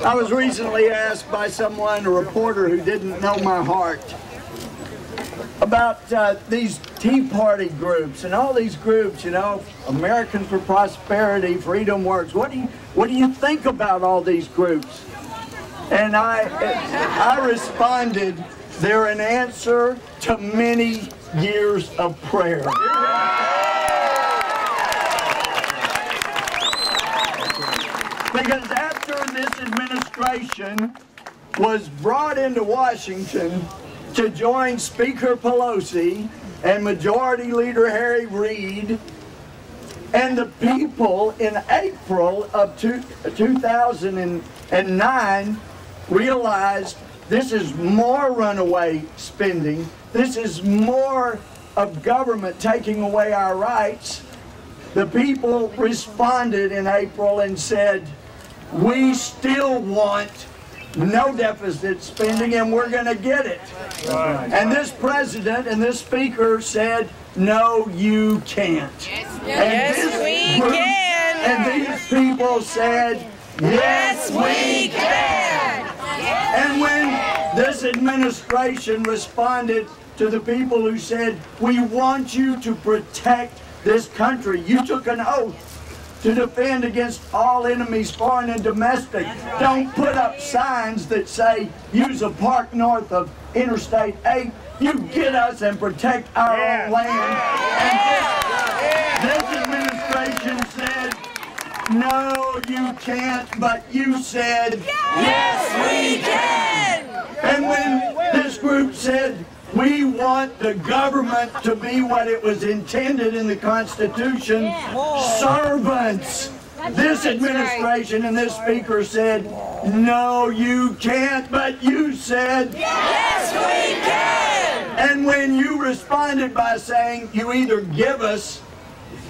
I was recently asked by someone, a reporter who didn't know my heart, about these Tea Party groups and all these groups, you know, Americans for Prosperity, Freedom Works. What do you think about all these groups? And I responded, they're an answer to many years of prayer. Because after this administration was brought into Washington to join Speaker Pelosi and Majority Leader Harry Reid, and the people in April of 2009 realized this is more runaway spending, this is more of government taking away our rights, the people responded in April and said, we still want no deficit spending and we're going to get it. Right. And this president and this speaker said, no, you can't. Yes, we can. And these people said, yes, we can. And when this administration responded to the people who said, we want you to protect this country, you took an oath to defend against all enemies, foreign and domestic. Don't put up signs that say, use a park north of Interstate 8. You get us and protect our own land. And this administration said, no, you can't, but you said, yes, we can. And when this group said, we want the government to be what it was intended in the Constitution, servants. This administration and this speaker said, no, you can't, but you said, yes, we can. And when you responded by saying you either give us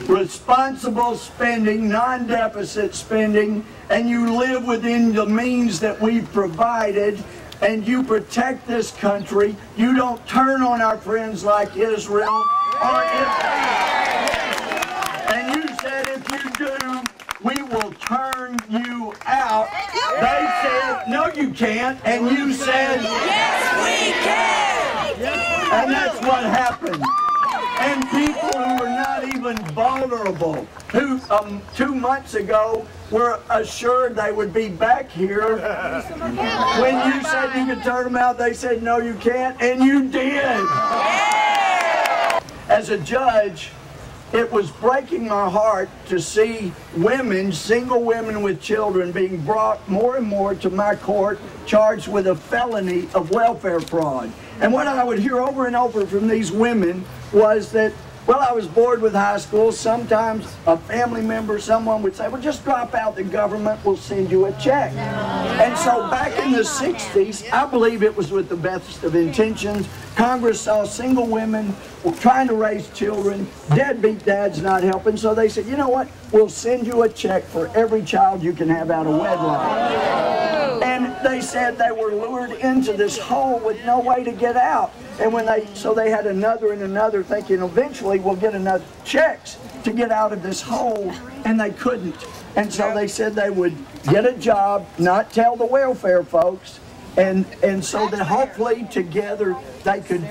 responsible spending, non-deficit spending, and you live within the means that we've provided, and you protect this country, you don't turn on our friends like Israel or Israel. And you said if you do, we will turn you out. They said, no you can't, and you said, yes we can. And that's what happened. And people who were not even vulnerable, who 2 months ago were assured they would be back here. When you said you could turn them out, they said, no, you can't, and you did. As a judge, it was breaking my heart to see women, single women with children, being brought more and more to my court, charged with a felony of welfare fraud. And what I would hear over and over from these women was that, well, I was bored with high school. Sometimes a family member, someone would say, well, just drop out, the government will send you a check. And so back in the 60s, I believe it was with the best of intentions, Congress saw single women trying to raise children, deadbeat dads not helping, so they said, you know what, we'll send you a check for every child you can have out of wedlock. And they said they were lured into this hole with no way to get out. And so they had another and another, thinking eventually we'll get enough checks to get out of this hole, and they couldn't. And so they said they would get a job, not tell the welfare folks, and so that hopefully together they could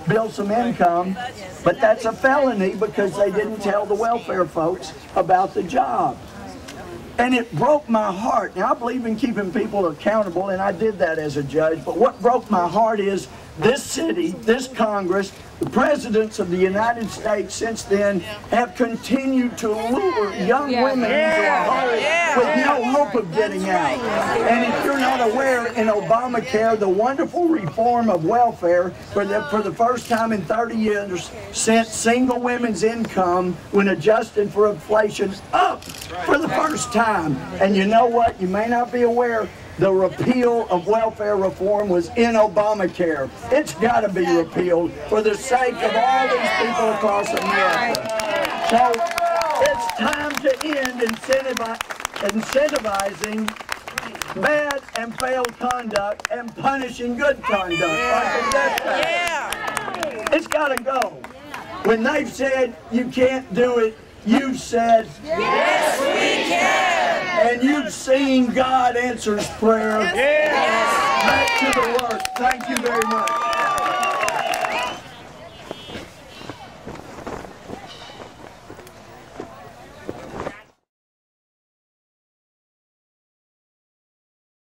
build some income. But that's a felony because they didn't tell the welfare folks about the job. And it broke my heart. Now, I believe in keeping people accountable, and I did that as a judge. But what broke my heart is this city, this Congress, the presidents of the United States since then have continued to lure young women into a hole with no hope of getting out. And if you're not aware, in Obamacare, the wonderful reform of welfare for the first time in 30 years sent single women's income, when adjusted for inflation, up for the first time. And you know what? You may not be aware, the repeal of welfare reform was in Obamacare. It's got to be repealed for the sake of all these people across America. So it's time to end incentivizing bad and failed conduct and punishing good conduct. It's got to go. When they've said you can't do it, you said, yes, we can. And you've seen God answers prayer. Back to the work. Thank you very much.